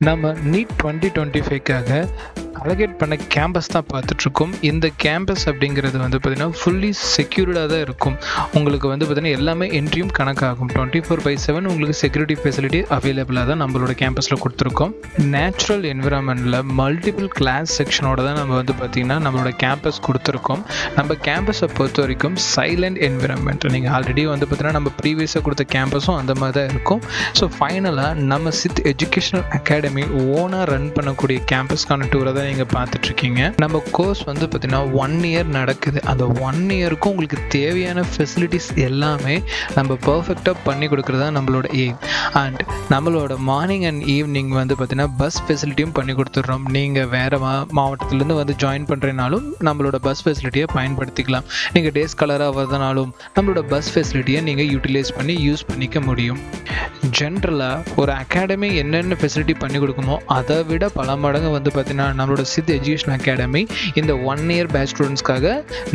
நம்ம NEET 2025க்காக allocate பண்ண campus தான் பார்த்துட்ருக்கோம். இந்த கேம்பஸ் அப்படிங்கிறது வந்து பார்த்திங்கன்னா ஃபுல்லி செக்யூர்டாக தான் இருக்கும். உங்களுக்கு வந்து பார்த்திங்கன்னா எல்லாமே என்ட்ரியும் கணக்காகும். 24/7 உங்களுக்கு செக்யூரிட்டி ஃபெசிலிட்டி அவைலபிளாக தான் நம்மளோட கேம்பஸில் கொடுத்துருக்கோம். நேச்சுரல் என்விரான்மெண்ட்டில் மல்டிபிள் கிளாஸ் செக்ஷனோட தான் நம்ம வந்து பார்த்திங்கன்னா நம்மளோட கேம்பஸ் கொடுத்துருக்கோம். நம்ம கேம்பஸை பொறுத்த வரைக்கும் சைலண்ட் என்விரான்மெண்ட். நீங்கள் ஆல்ரெடி வந்து பார்த்திங்கன்னா நம்ம ப்ரீவியஸாக கொடுத்த கேம்பஸும் அந்த மாதிரி தான் இருக்கும். ஸோ ஃபைனலாக நம்ம சித் எஜுகேஷனல் அகாடமி ஓனாக ரன் பண்ணக்கூடிய கேம்பஸ்க்கான டூரை தான் நீங்கள் பார்த்துட்ருக்கீங்க. நம்ம கோர்ஸ் வந்து பார்த்திங்கன்னா 1 இயர் நடக்குது. அந்த 1 இயருக்கும் உங்களுக்கு தேவையான ஃபெசிலிட்டிஸ் எல்லாமே நம்ம பர்ஃபெக்டாக பண்ணி கொடுக்குறது தான் நம்மளோட எய்ம். அண்ட் நம்மளோட மார்னிங் அண்ட் ஈவினிங் வந்து பார்த்திங்கன்னா பஸ் ஃபெசிலிட்டியும் பண்ணி கொடுத்துட்றோம். நீங்கள் வேறு மாவட்டத்துலேருந்து வந்து ஜாயின் பண்ணுறதுனாலும் நம்மளோட பஸ் ஃபெசிலிட்டியை பயன்படுத்திக்கலாம். நீங்கள் டேஸ் கலராக வரதுனாலும் நம்மளோட பஸ் ஃபெசிலிட்டியை நீங்கள் யூட்டிலைஸ் பண்ணி யூஸ் பண்ணிக்க முடியும். ஜென்ரலாக ஒரு அகாடமி என்னென்ன ஃபெசிலிட்டி பண்ணி கொடுக்குமோ அதை விட பல மடங்கு வந்து பார்த்திங்கன்னா நம்மளோட சித் எஜுகேஷன் அகாடமி இந்த 1 இயர் பேட்ச் ஸ்டூடெண்ட்ஸ்க்காக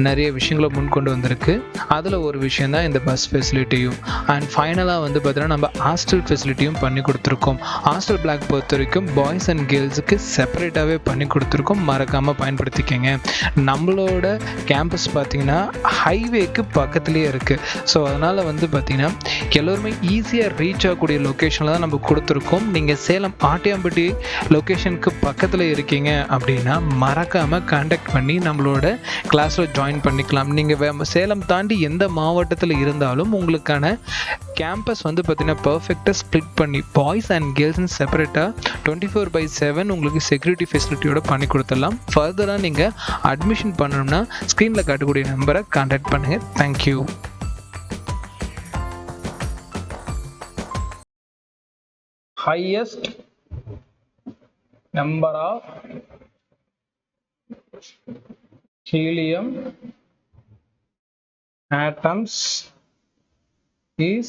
நிறைய விஷயங்களை முன்கொண்டு வந்திருக்கு. அதில் ஒரு விஷயம் தான் இந்த பஸ் ஃபெசிலிட்டியும். அண்ட் ஃபைனலாக வந்து பார்த்திங்கன்னா நம்ம ஹாஸ்டல் ஃபெசிலிட்டியும் பண்ணி கொடுத்துருக்கோம். ஹாஸ்டல் பிளாக் பொறுத்த வரைக்கும் பாய்ஸ் அண்ட் கேர்ள்ஸுக்கு செப்பரேட்டாகவே பண்ணி கொடுத்துருக்கோம். மறக்காமல் பயன்படுத்திக்கங்க. நம்மளோட கேம்பஸ் பார்த்திங்கன்னா ஹைவேக்கு பக்கத்துலேயே இருக்குது. ஸோ அதனால் வந்து பார்த்திங்கன்னா எல்லோருமே ஈஸியாக ரீச் ஆகக்கூடிய லொக்கேஷனில் தான் நம்ம கொடுத்துருக்கோம். நீங்கள் சேலம் ஆட்டியாம்பட்டி லொக்கேஷனுக்கு பக்கத்தில் இருக்கீங்க அப்படின்னா மறக்காமல் கான்டாக்ட் பண்ணி நம்மளோட கிளாஸில் ஜாயின் பண்ணிக்கலாம். நீங்கள் சேலம் தாண்டி எந்த மாவட்டத்தில் இருந்தாலும் உங்களுக்கான கேம்பஸ் வந்து பார்த்திங்கன்னா பர்ஃபெக்டாக ஸ்ப்ளிட் பண்ணி பாய்ஸ் அண்ட் கேர்ள்ஸ்னு செப்பரேட்டாக 24/7 உங்களுக்கு செக்யூரிட்டி ஃபெசிலிட்டியோட பண்ணி கொடுத்துடலாம். ஃபர்தராக நீங்கள் அட்மிஷன் பண்ணணும்னா ஸ்க்ரீனில் காட்டக்கூடிய நம்பரை கான்டாக்ட் பண்ணுங்கள். Thank you. Highest number of helium atoms is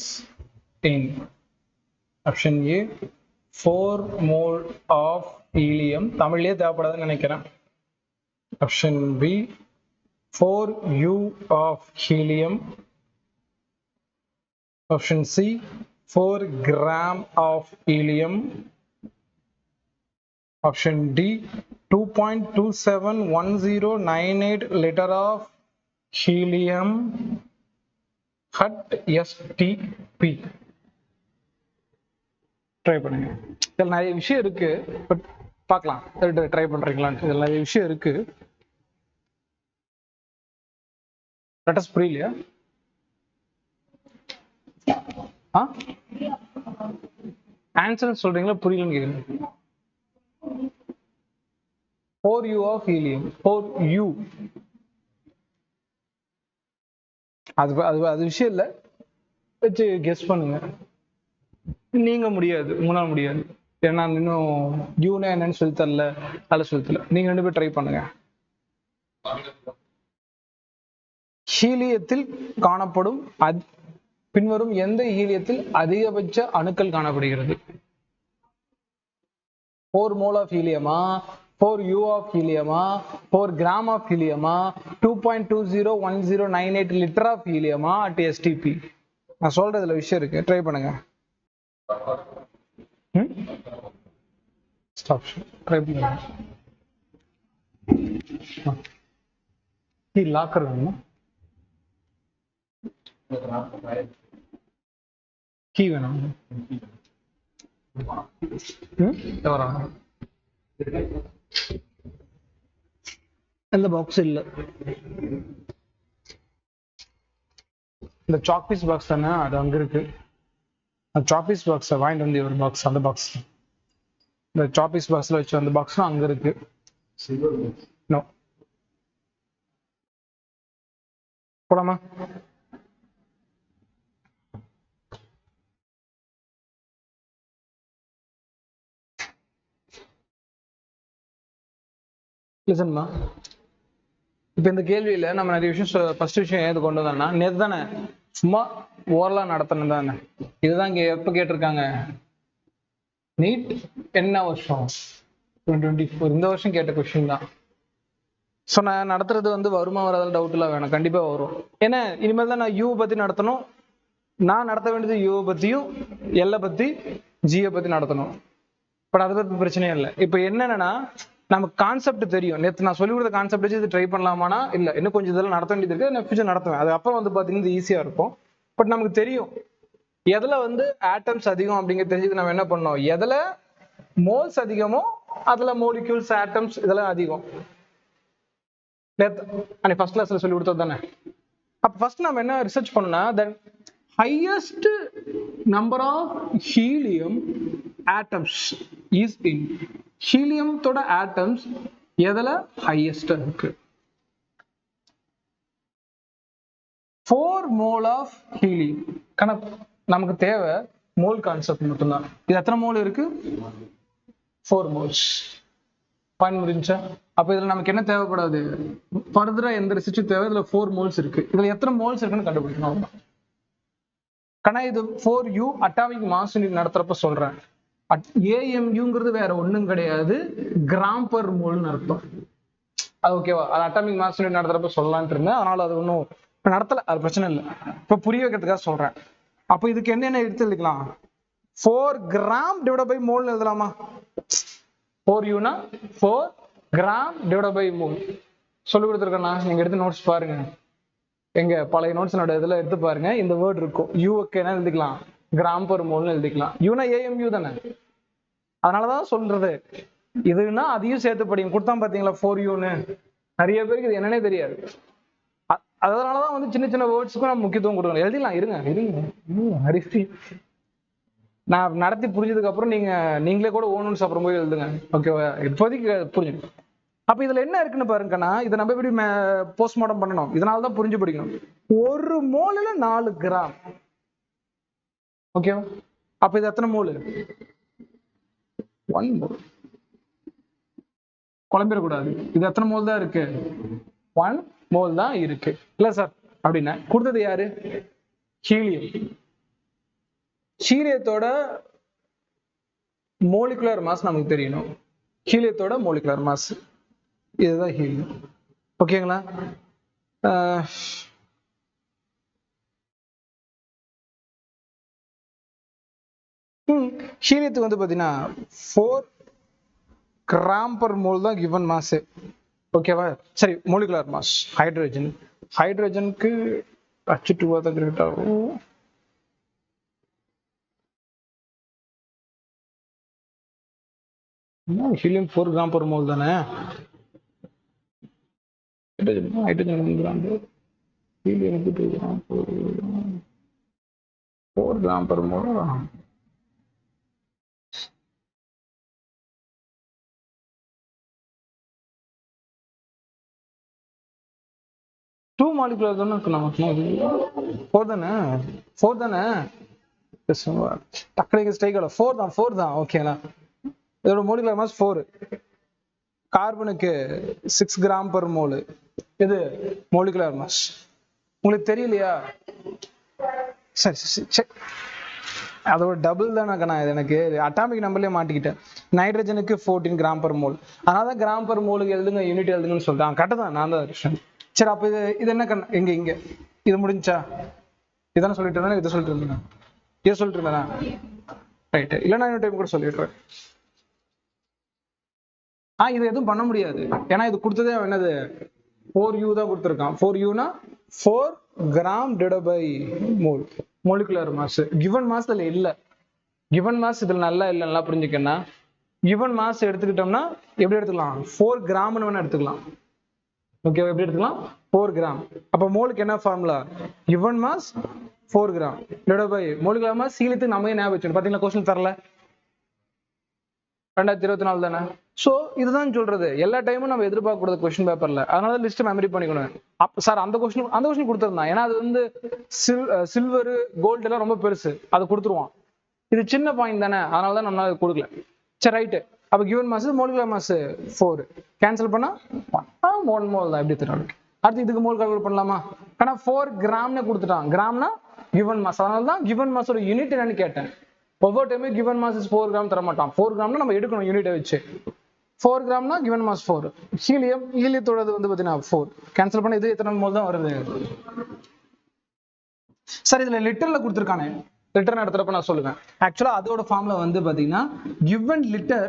in option A 4 mole of helium. தமிழ்லயே தேவைப்படாதுன்னு நினைக்கிறேன். option B 4 U of helium. option C 4 gram of helium. option D 2.271098 liter of helium at STP. Try பண்ணுங்க. இதில் நிறைய விஷயம் இருக்கு, but பார்க்கலாம். Try பண்றீங்களான்னு. இதில் நிறைய விஷயம் இருக்கு. லெட்டஸ் புரியலையா? ஆன்சர் சொல்றீங்களா? புரியலன்னு கேக்குறேன். 4U of helium. 4U. அது விஷயம் இல்ல, வச்சு கெஸ் பண்ணுங்க. நீங்க முடியாது, உங்களால முடியாது. ஏன்னா இன்னும் யூனா என்னன்னு சொல்லி தரல, அதில் சொல்லி தரல. நீங்க 2 பேர் ட்ரை பண்ணுங்க. ஹீலியத்தில் காணப்படும் பின்வரும் எந்த ஹீலியத்தில் அதிகபட்ச அணுக்கள் காணப்படுகிறது? 4 mole of helium-ஆ, 4 U of helium-ஆ, 4 gram of helium-ஆ, 2.201098 liter of helium-ஆ at STP? நான் சொல்றதுல விஷயம் இருக்கு, ட்ரை பண்ணுங்க. ஸ்டாப், ட்ரை பண்ணுங்க. லாக்கர் வேணுமா? கீ வேணும். இந்த பாக்ஸ் இல்ல. இந்த சாக்பீஸ் பாக்ஸ் தானே, அது அங்க இருக்கு. அந்த சாக்பீஸ் பாக்ஸை வாங்கிட்டு வந்து ஒரு பாக்ஸ், அந்த பாக்ஸ், இந்த சாக்பீஸ் பாக்ஸ்ல வச்சு அந்த பாக்ஸ் அங்க இருக்கு. நோ போலாமா? லிசன்மா, இப்ப இந்த கேள்வியில நம்ம நிறைய விஷயம், ஃபர்ஸ்ட் விஷயம் ஏது கொண்டு வந்தோம்னா, நேற்று தானே சும்மா ஓரலா நடத்தணும் தானே. இதுதான் இங்க எப்ப கேட்டிருக்காங்க? நீட் என்ன வருஷம்? 2024. இந்த வருஷம் கேட்ட கொஸ்டின் தான். ஸோ நான் நடத்துறது வந்து வருமா வராத டவுட்லாம் வேணும், கண்டிப்பா வரும். ஏன்னா இனிமேல் தான் நான் யூ பத்தி நடத்தணும். நான் நடத்த வேண்டியது யூ பத்தியும், எல்லை பத்தி, ஜியை பத்தி நடத்தணும். பட் அதை பத்தி பிரச்சனையே இல்லை. இப்போ என்னன்னா நமக்கு கான்செப்ட் தெரியும். நேற்று நான் சொல்லி கொடுத்த கான்செப்ட் வச்சு இது ட்ரை பண்ணலாமானா இல்லை, இன்னும் கொஞ்சம் இதெல்லாம் நடத்த வேண்டியது இருக்கு, நான் ஃபியூச்சர் நடத்துவேன். அது அப்புறம் வந்து பாத்தீங்கன்னா இது ஈஸியா இருக்கும். பட் நமக்கு தெரியும் எதுல வந்து ஆட்டம்ஸ் அதிகம் அப்படிங்கிறது தெரிஞ்சது. நம்ம என்ன பண்ணோம், எதுல மோல்ஸ் அதிகமோ அதுல மோலிக்யூல்ஸ் ஆட்டம்ஸ் இதெல்லாம் அதிகம். நேற்று ஃபர்ஸ்ட் கிளாஸ்ல சொல்லி கொடுத்தது தானே. அப்ப ஃபர்ஸ்ட் நம்ம என்ன ரிசர்ச் பண்ணோம்னா, தென் highest number of helium atoms is in helium தோட atoms எதுல highest இருக்கு. 4 mole of helium கணக்கு நமக்கு தேவை மோல் கான்செப்ட் மட்டும்தான். இது எத்தனை மோல் இருக்கு, 4 moles. பாயிண்ட் முடிஞ்சா. அப்ப இதுல நமக்கு என்ன தேவைப்படாது, ஃபர்தரா எந்த ரிசர்ச் தேவை, இதுல 4 moles இருக்கு. இதுல எத்தனை moles இருக்குன்னு கண்டுபிடிக்கணும். ஆனா இது 4U அட்டாமிக் மாஸ் யூனிட் நடத்துறப்ப சொல்றேன். AMUங்கிறது வேற ஒண்ணும் கிடையாது, கிராம் பர் மோல்னு அர்த்தம். அது ஓகேவா, அது அட்டாமிக் மாஸ் யூனிட் நடத்துறப்ப சொல்லலான்ட்டு இருந்தேன். அதனால அது ஒன்றும் நடத்தல, அது பிரச்சனை இல்லை. இப்ப புரிய வைக்கிறதுக்காக சொல்றேன். அப்ப இதுக்கு என்னென்ன எடுத்து எழுதிக்கலாம், 4 கிராம் டிவைட் பை மோல்னு எழுதலாமா. 4Uனா 4 கிராம் டிவைட் பை மோல் சொல்லி கொடுத்துருக்கேன்னா நீங்க எடுத்து நோட்ஸ் பாருங்க. எங்க பழைய நோட்ஸ் இதுல எடுத்து பாருங்க, இந்த வேர்ட் இருக்கும். யூக்கு என்ன எழுதிக்கலாம், கிராம் பர் மோல்னு எழுதிக்கலாம். யூனா AMU தானே, அதனாலதான் சொல்றது. இதுன்னா அதையும் சேர்த்து படிங்க. கொடுத்தா பாத்தீங்களா 4Uன்னு, நிறைய பேருக்கு இது என்னன்னே தெரியாது. அதனாலதான் வந்து சின்ன சின்ன வேர்ட்ஸுக்கும் நம்ம முக்கியத்துவம் கொடுக்கணும். எழுதிடலாம், இருங்க நான் நடத்தி புரிஞ்சதுக்கு அப்புறம் நீங்களே கூட ஓனுன்னு அப்புறம் போய் எழுதுங்க. ஓகேவா, இப்போதைக்கு புரிஞ்சுங்க. அப்ப இதுல என்ன இருக்குன்னு பாருங்கன்னா, இதை நம்ம எப்படி போஸ்ட்மார்ட்டம் பண்ணணும், இதனாலதான் புரிஞ்சு படிக்கணும். 1 மோல்ல 4 கிராம். ஓகேவா, அப்ப இது எத்தனை மோல், 1 மோல். குழம்பிடக்கூடாது, இது எத்தனை மோல் தான் இருக்கு, 1 மோல் தான் இருக்கு. இல்ல சார் அப்படின்னா கொடுத்தது யாரு, ஹீலியம். ஹீலியத்தோட மோலிகுலர் மாஸ் நமக்கு தெரியணும். ஹீலியத்தோட மோலிகுலர் மாஸ் இதுதான் ஹீலியம். ஓகேங்களா, ஹீலியத்துக்கு வந்து பாத்தீங்கன்னா 4 கிராம் பர் மோல் தான் கிவன் மாஸ். ஓகேவா, சரி. மோலிகுலர் மாஸ் ஹைட்ரஜனுக்கு H2O தான் கிரியேட் ஆகும். ஹீலியம் 4 கிராம் பர் மோல் தானே. Hydrogen 1 gram, helium 2 gram, 4 gram per mole. Two molecular தானே இருக்கு. 4 தானே டக்குனு ஸ்ட்ரைக் ஆகல. 4 தான். ஓகேங்களா, இதோட molecular mass 4. கார்பனுக்கு 6 gram per mole. இது மோலிகுலர் மாஸ். உங்களுக்கு தெரியலையா, சரி அதோட டபுள் தானே கண்ணா. இது எனக்கு அட்டாமிக் நம்பர்லயே மாட்டிக்கிட்டேன். நைட்ரஜனுக்கு 14 கிராம் பர் மோல். அதனால கிராம் பர் மோலுக்கு எழுதுங்க, யூனிட் எழுதுங்கன்னு சொல்லிட்டான். கரெக்ட் தான், நான் தான் விஷயம். சரி, அப்ப இது என்ன கண்ணா, இங்க இது முடிஞ்சா இதானே சொல்லிட்டு இருந்தேன், இதை சொல்லிட்டு இருந்தேன், இதை சொல்லிட்டு இருந்தேன். ரைட், இல்லைன்னா இன்னொரு டைம் கூட சொல்லிடுறேன். இது எதுவும் பண்ண முடியாது, ஏன்னா இது கொடுத்ததே என்னது 4U தான் கொடுத்துருக்கான். 4Uனா 4 gram divide by mole molecular mass. Given mass இதுல இல்ல. கிவன் மாஸ் இதுல நல்லா புரிஞ்சுக்கன்னா, கிவன் மாஸ் எடுத்துக்கிட்டோம்னா எப்படி எடுத்துக்கலாம், 4 கிராம்னு வேணா எடுத்துக்கலாம். ஓகே, எப்படி எடுத்துக்கலாம், 4 கிராம். அப்ப மோலுக்கு என்ன formula, given mass 4 gram divide by molecular mass. ஹீலியத்துக்கு நம்ம ஞாபகம் வச்சுக்கணும். பாத்தீங்களா, கொஸ்டின் தரல 2024 தானே. சோ இதுதான் சொல்றது, எல்லா டைமும் நம்ம எதிர்பார்க்கக்கூடாது கொஸ்டின் பேப்பர்ல. அதனால லிஸ்ட் மெமரி பண்ணிக்கணும். சார் அந்த கொஸ்டின் கொடுத்துருந்தான், ஏன்னா அது வந்து சில்வர் கோல்டு எல்லாம் ரொம்ப பெருசு, அது கொடுத்துருவான். இது சின்ன பாயிண்ட் தானே, அதனாலதான் நம்ம அது கொடுக்கல. சரி, ரைட்டு. அப்ப given mass molecular mass 4 cancel பண்ணா 1 மோல் தான். எப்படி தெரியும். அடுத்து இதுக்கு மோல் கால்குலேட் பண்ணலாமா, ஆனா 4 கிராம்னு கொடுத்துட்டான். கிராம்னா கிவன் மாஸ், அதனால தான் கிவன் மாஸோட யூனிட் என்னன்னு கேட்டேன். ஒவ்வொரு டைமே கிவன் மாஸ் 4 கிராம் தர மாட்டான். 4 கிராம்னா நம்ம எடுக்கணும் யூனிட்டை வச்சு. 4 கிராம்னா கிவன் மாஸ் 4. ஹீலியத்தோடது வந்து பாத்தீங்கன்னா 4 கேன்சல் பண்ண இது எத்தனை மோல் தான் வருது. சார் இதுல லிட்டர்ல கொடுத்துருக்கானே, லிட்டர் நடத்துறப்ப நான் சொல்லுவேன். ஆக்சுவலா அதோட ஃபார்ம்ல வந்து பாத்தீங்கன்னா given liter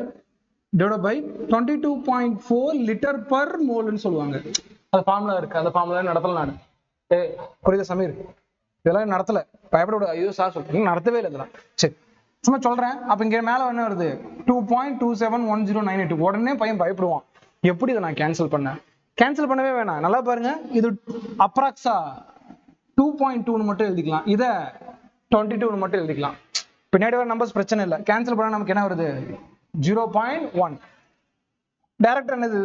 divided by 22.4 litre per மோல்னு சொல்லுவாங்க. அது ஃபார்முலா இருக்கு, அந்த ஃபார்முலா நடத்தல நான். புரியுதா சமீர்? இதெல்லாம் நடத்தல, பயப்பட. ஐயோ சார் சொல்றீங்க, நடத்தவே இல்லை இதெல்லாம். சரி, சும்மா சொல்றேன். அப்ப இங்க மேல என்ன வருது? 2.271098. உடனே பையன் பயப்படுவான், எப்படி இதை நான் கேன்சல் பண்ணேன்? கேன்சல் பண்ணவே வேணாம், நல்லா பாருங்க. இது அப்ராக்ஸா 2.2 மட்டும் எழுதிக்கலாம், இதை 22 மட்டும் எழுதிக்கலாம். பின்னாடி வர நம்பர்ஸ் பிரச்சனை இல்லை. கேன்சல் பண்ணா நமக்கு என்ன வருது? 0.1. டைரக்டர் என்னது?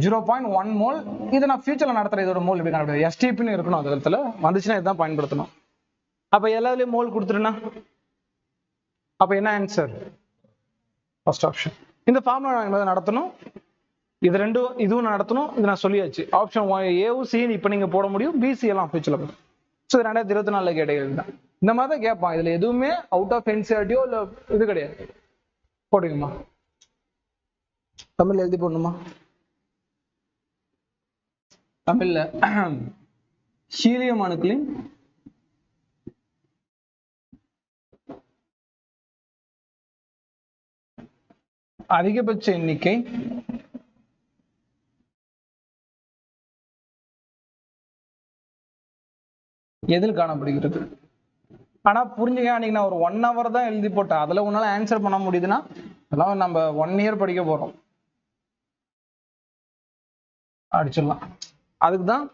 0.1 மோல். இதை நான் ஃபியூச்சர்ல நடத்துறேன். இதோட மோல் எப்படி கண்டுபிடிக்கும்? எஸ்டிபின்னு இருக்கணும், அந்த இடத்துல வந்துச்சுன்னா இதுதான் பயன்படுத்தணும். அப்ப எல்லாத்துலயும் மோல் கொடுத்துருன்னா அப்ப என்ன ஆன்சர்? First option. இந்த ஃபார்முலா நடத்தணும், இது ரெண்டும் இதுவும் நடத்தணும். இது நான் சொல்லியாச்சு. ஆப்ஷன் ஏவும் சி இப்ப நீங்க போட முடியும், பிசி எல்லாம் ஃபியூச்சர்ல. ஸோ 2024 கேட்டகரி தான். இந்த மாதிரி தான் கேட்பான். இதுல எதுவுமே அவுட் ஆஃப் என்சிஆர்டியோ இல்ல இது கிடையாது. போடுங்கம்மா, தமிழ்ல எழுதி போடணுமா? தமிழ்ல ஹீலியம் அணுக்களின் அதிகபட்ச எண்ணிக்கை எதில் காணப்படுகிறது? ஆனா புரிஞ்சுங்க, அன்னைக்கு நான் ஒரு 1 hour தான் எழுதி போட்டேன். அதுல உன்னால ஆன்சர் பண்ண முடியுதுன்னா அதெல்லாம் நம்ம 1 year படிக்க போறோம், அடிச்சிடலாம். அதுக்குதான்